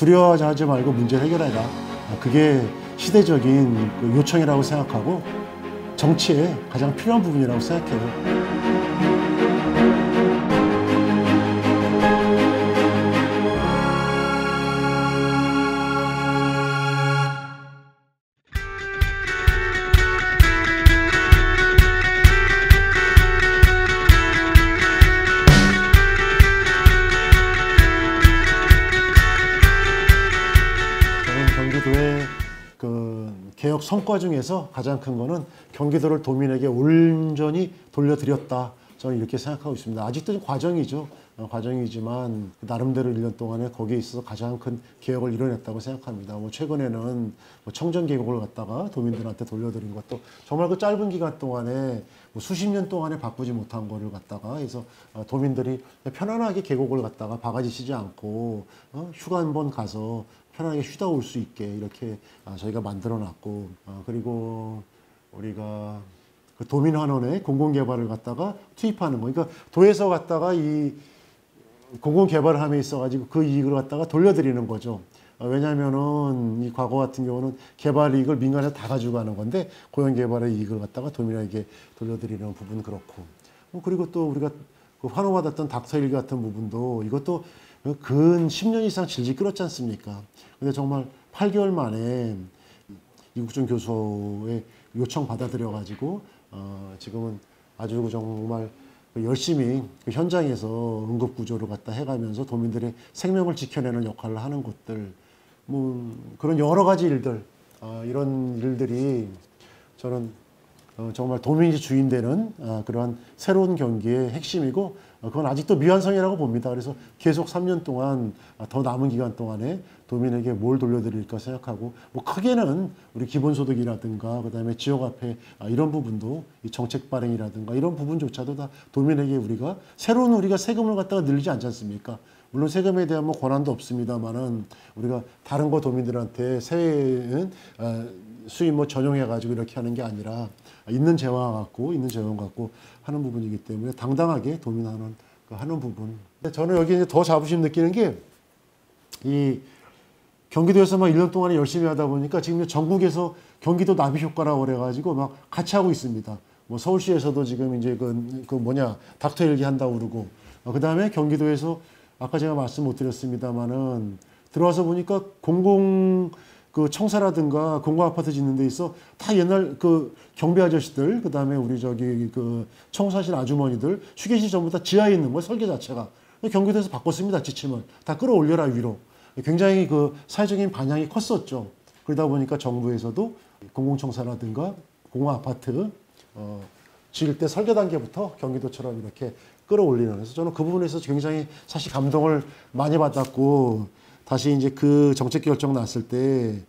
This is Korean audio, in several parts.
두려워하지 말고 문제를 해결해라. 그게 시대적인 그 요청이라고 생각하고 정치에 가장 필요한 부분이라고 생각해요. 경기도의 그 개혁 성과 중에서 가장 큰 거는 경기도를 도민에게 온전히 돌려드렸다. 저는 이렇게 생각하고 있습니다. 아직도 과정이죠. 과정이지만 나름대로 1년 동안에 거기에 있어서 가장 큰 개혁을 이뤄냈다고 생각합니다. 최근에는 청정 계곡을 갖다가 도민들한테 돌려드린 것도 정말 그 짧은 기간 동안에 수십 년 동안에 바꾸지 못한 거를 갖다가 해서 도민들이 편안하게 계곡을 갖다가 바가지 씌지 않고 휴가 한번 가서 편하게 쉬다 올 수 있게 이렇게 저희가 만들어 놨고, 그리고 우리가 그 도민환원에 공공개발을 갖다가 투입하는 거. 그러니까 도에서 갖다가 이 공공개발함에 있어가지고 그 이익을 갖다가 돌려드리는 거죠. 왜냐면은 이 과거 같은 경우는 개발 이익을 민간에 다 가지고 가는 건데 고용개발의 이익을 갖다가 도민에게 돌려드리는 부분 그렇고. 그리고 또 우리가 그 환호받았던 닥터1 같은 부분도 이것도 근 10년 이상 질질 끌었지 않습니까? 근데 정말 8개월 만에 이국준 교수의 요청 받아들여가지고 지금은 아주 정말 열심히 그 현장에서 응급구조를 갖다 해가면서 도민들의 생명을 지켜내는 역할을 하는 곳들, 그런 여러 가지 일들, 이런 일들이 저는 정말 도민이 주인 되는 그러한 새로운 경기의 핵심이고, 그건 아직도 미완성이라고 봅니다. 그래서 계속 3년 동안 더 남은 기간 동안에 도민에게 뭘 돌려드릴까 생각하고, 크게는 우리 기본소득이라든가 그다음에 지역화폐 이런 부분도 이 정책 발행이라든가 이런 부분조차도 다 도민에게 우리가 새로운 우리가 세금을 갖다가 늘리지 않지 않습니까? 물론 세금에 대한 권한도 없습니다만은 우리가 다른 거 도민들한테 세액은 수입 전용해가지고 이렇게 하는 게 아니라 있는 재원 갖고 하는 부분이기 때문에 당당하게 도민하는 하는 부분. 저는 여기 이제 더 자부심 느끼는 게 이 경기도에서만 1년 동안에 열심히 하다 보니까 지금 전국에서 경기도 나비 효과라고 그래가지고 막 같이 하고 있습니다. 서울시에서도 지금 이제 닥터1기 한다고 그러고, 그 다음에 경기도에서 아까 제가 말씀 못 드렸습니다만은 들어와서 보니까 그 청사라든가 공공아파트 짓는 데 있어 다 옛날 그 경비 아저씨들, 그 다음에 우리 그 청소하신 아주머니들 휴게실 전부 다 지하에 있는 거예요, 설계 자체가. 경기도에서 바꿨습니다. 지침을 다 끌어올려라 위로. 굉장히 그 사회적인 반향이 컸었죠. 그러다 보니까 정부에서도 공공청사라든가 공공아파트 지을 때 설계 단계부터 경기도처럼 이렇게 끌어올리는, 그래서 저는 그 부분에서 굉장히 사실 감동을 많이 받았고, 다시 이제 그 정책 결정 났을 때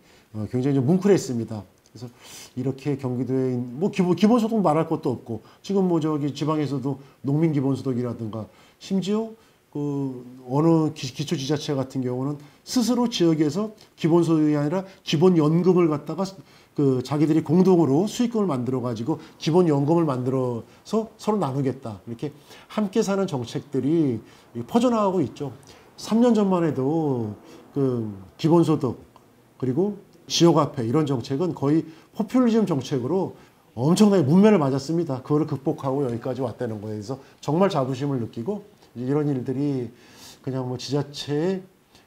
굉장히 좀 뭉클했습니다. 그래서 이렇게 경기도에 기본소득 말할 것도 없고, 지금 지방에서도 농민 기본소득이라든가 심지어 그 어느 기초지자체 같은 경우는 스스로 지역에서 기본소득이 아니라 기본연금을 갖다가 그 자기들이 공동으로 수익금을 만들어 가지고 기본연금을 만들어서 서로 나누겠다, 이렇게 함께 사는 정책들이 퍼져나가고 있죠. 3년 전만 해도 그 기본소득 그리고 지역화폐 이런 정책은 거의 포퓰리즘 정책으로 엄청나게 문매를 맞았습니다. 그거를 극복하고 여기까지 왔다는 거에 대해서 정말 자부심을 느끼고, 이런 일들이 그냥 지자체의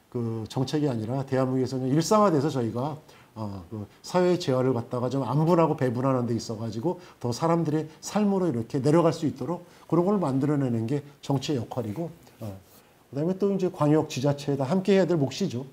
그 정책이 아니라 대한민국에서는 일상화돼서 저희가 그 사회의 재화를 갖다가 좀 안분하고 배분하는 데 있어가지고 더 사람들의 삶으로 이렇게 내려갈 수 있도록 그런 걸 만들어내는 게 정치의 역할이고, 그다음에 또 이제 광역 지자체에다 함께 해야 될 몫이죠.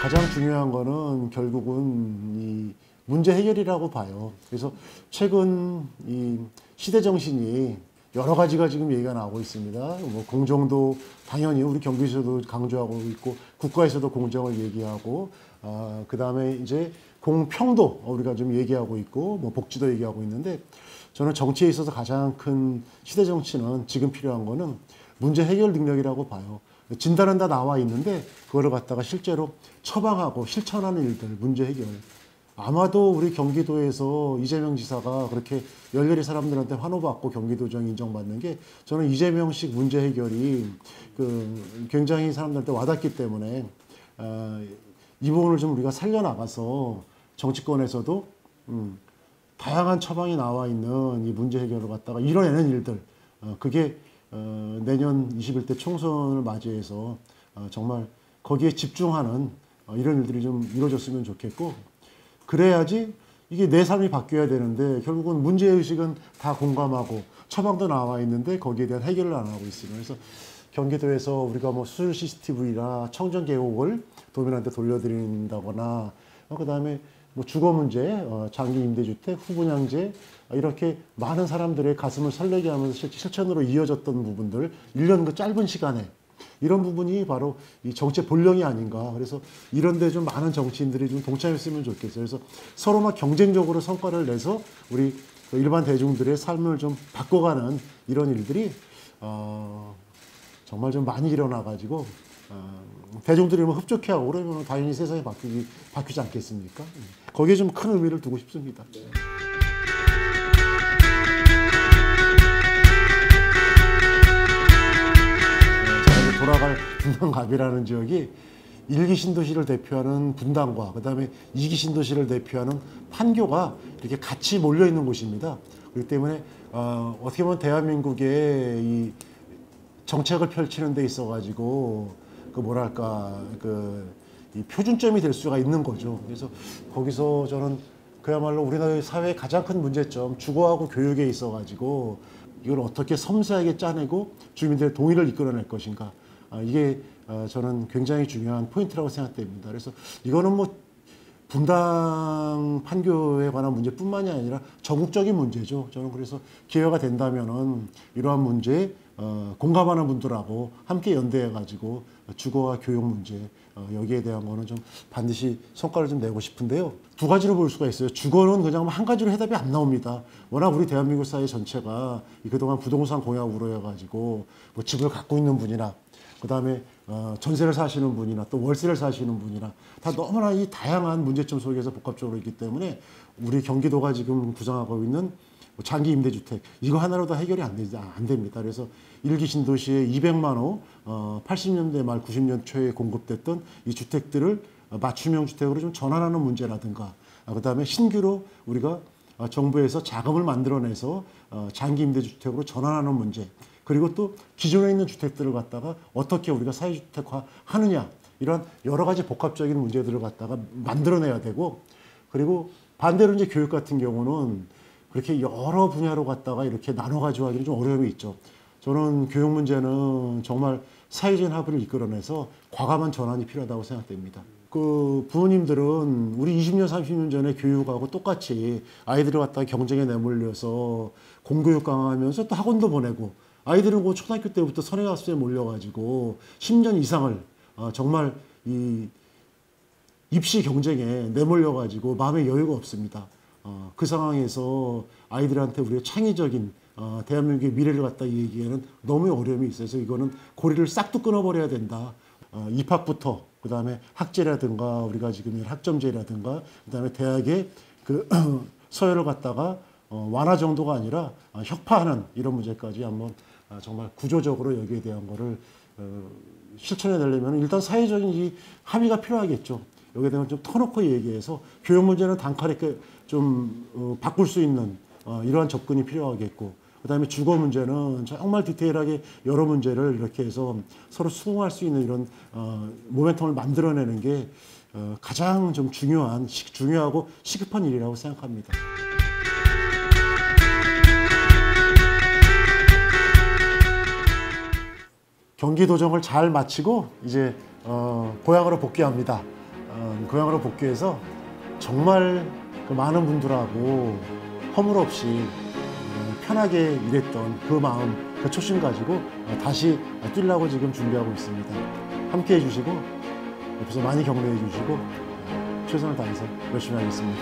가장 중요한 거는 결국은 이 문제 해결이라고 봐요. 그래서 최근 이 시대 정신이 여러 가지가 지금 얘기가 나오고 있습니다. 공정도 당연히 우리 경기에서도 강조하고 있고, 국가에서도 공정을 얘기하고, 그 다음에 이제 공평도 우리가 좀 얘기하고 있고, 복지도 얘기하고 있는데, 저는 정치에 있어서 가장 큰 시대 정치는 지금 필요한 거는 문제 해결 능력이라고 봐요. 진단은 다 나와 있는데 그거를 갖다가 실제로 처방하고 실천하는 일들, 문제 해결. 아마도 우리 경기도에서 이재명 지사가 그렇게 열렬히 사람들한테 환호받고 경기도정 인정받는 게 저는 이재명식 문제 해결이 굉장히 사람들한테 와닿기 때문에 이 부분을 좀 우리가 살려나가서 정치권에서도 다양한 처방이 나와 있는 이 문제 해결을 갖다가 이뤄내는 일들, 그게 내년 21대 총선을 맞이해서 정말 거기에 집중하는 이런 일들이 좀 이루어졌으면 좋겠고, 그래야지 이게 내 삶이 바뀌어야 되는데 결국은 문제의식은 다 공감하고 처방도 나와 있는데 거기에 대한 해결을 안 하고 있으면, 그래서 경기도에서 우리가 뭐 수술 CCTV나 청정 계곡을 도민한테 돌려드린다거나 그다음에 뭐 주거 문제, 장기 임대주택, 후분양제, 이렇게 많은 사람들의 가슴을 설레게 하면서 실천으로 이어졌던 부분들, 1년 그 짧은 시간에 이런 부분이 바로 이 정치의 본령이 아닌가. 그래서 이런 데 좀 많은 정치인들이 좀 동참했으면 좋겠어요. 그래서 서로 막 경쟁적으로 성과를 내서 우리 일반 대중들의 삶을 좀 바꿔가는 이런 일들이 정말 좀 많이 일어나가지고 대중들이 뭐 흡족해하고 그러면 당연히 세상이 바뀌지 않겠습니까? 거기에 좀 큰 의미를 두고 싶습니다. 제가 돌아갈 분당갑이라는 지역이 1기 신도시를 대표하는 분당과 그다음에 2기 신도시를 대표하는 판교가 이렇게 같이 몰려 있는 곳입니다. 그렇기 때문에 어떻게 보면 대한민국의 이 정책을 펼치는 데 있어가지고 이 표준점이 될 수가 있는 거죠. 그래서 거기서 저는 그야말로 우리나라 사회의 가장 큰 문제점, 주거하고 교육에 있어가지고 이걸 어떻게 섬세하게 짜내고 주민들의 동의를 이끌어낼 것인가. 이게 저는 굉장히 중요한 포인트라고 생각됩니다. 그래서 이거는 뭐 분당 판교에 관한 문제뿐만이 아니라 전국적인 문제죠. 저는 그래서 기회가 된다면은 이러한 문제에 공감하는 분들하고 함께 연대해가지고 주거와 교육 문제, 여기에 대한 거는 좀 반드시 성과를 좀 내고 싶은데요. 두 가지로 볼 수가 있어요. 주거는 그냥 한 가지로 해답이 안 나옵니다. 워낙 우리 대한민국 사회 전체가 그동안 부동산 공약으로 해가지고 뭐 집을 갖고 있는 분이나 그다음에 전세를 사시는 분이나 또 월세를 사시는 분이나 다 너무나 이 다양한 문제점 속에서 복합적으로 있기 때문에 우리 경기도가 지금 구상하고 있는 장기 임대주택 이거 하나로도 해결이 안 됩니다. 그래서 1기 신도시에 200만 호 80년대 말 90년 초에 공급됐던 이 주택들을 맞춤형 주택으로 좀 전환하는 문제라든가 그다음에 신규로 우리가 정부에서 자금을 만들어내서 장기 임대주택으로 전환하는 문제, 그리고 또 기존에 있는 주택들을 갖다가 어떻게 우리가 사회주택화 하느냐, 이런 여러 가지 복합적인 문제들을 갖다가 만들어내야 되고, 그리고 반대로 이제 교육 같은 경우는 그렇게 여러 분야로 갖다가 이렇게 나눠가지고 하기는 좀 어려움이 있죠. 저는 교육 문제는 정말 사회적인 합의를 이끌어내서 과감한 전환이 필요하다고 생각됩니다. 부모님들은 우리 20년, 30년 전에 교육하고 똑같이 아이들을 갖다가 경쟁에 내몰려서 공교육 강화하면서 또 학원도 보내고, 아이들은 그 초등학교 때부터 선행학습에 몰려가지고 10년 이상을 정말 이 입시 경쟁에 내몰려가지고 마음의 여유가 없습니다. 그 상황에서 아이들한테 우리의 창의적인 대한민국의 미래를 갖다 얘기하는 너무 어려움이 있어요. 그래서 이거는 고리를 싹도 끊어버려야 된다. 입학부터 그다음에 학제라든가 우리가 지금 학점제라든가 그다음에 대학의 서열을 갖다가 완화 정도가 아니라 혁파하는 이런 문제까지 한번 정말 구조적으로 여기에 대한 거를 실천해 내려면 일단 사회적인 이 합의가 필요하겠죠. 여기에 대한 좀 터놓고 얘기해서 교육 문제는 단칼에 좀 바꿀 수 있는 이러한 접근이 필요하겠고, 그다음에 주거 문제는 정말 디테일하게 여러 문제를 이렇게 해서 서로 수긍할 수 있는 이런 모멘텀을 만들어내는 게 가장 좀 중요하고 시급한 일이라고 생각합니다. 경기도정을 잘 마치고 이제 고향으로 복귀합니다. 고향으로 복귀해서 정말 많은 분들하고 허물없이 편하게 일했던 그 마음, 그 초심 가지고 다시 뛰려고 지금 준비하고 있습니다. 함께 해주시고 옆에서 많이 격려해 주시고 최선을 다해서 열심히 하겠습니다.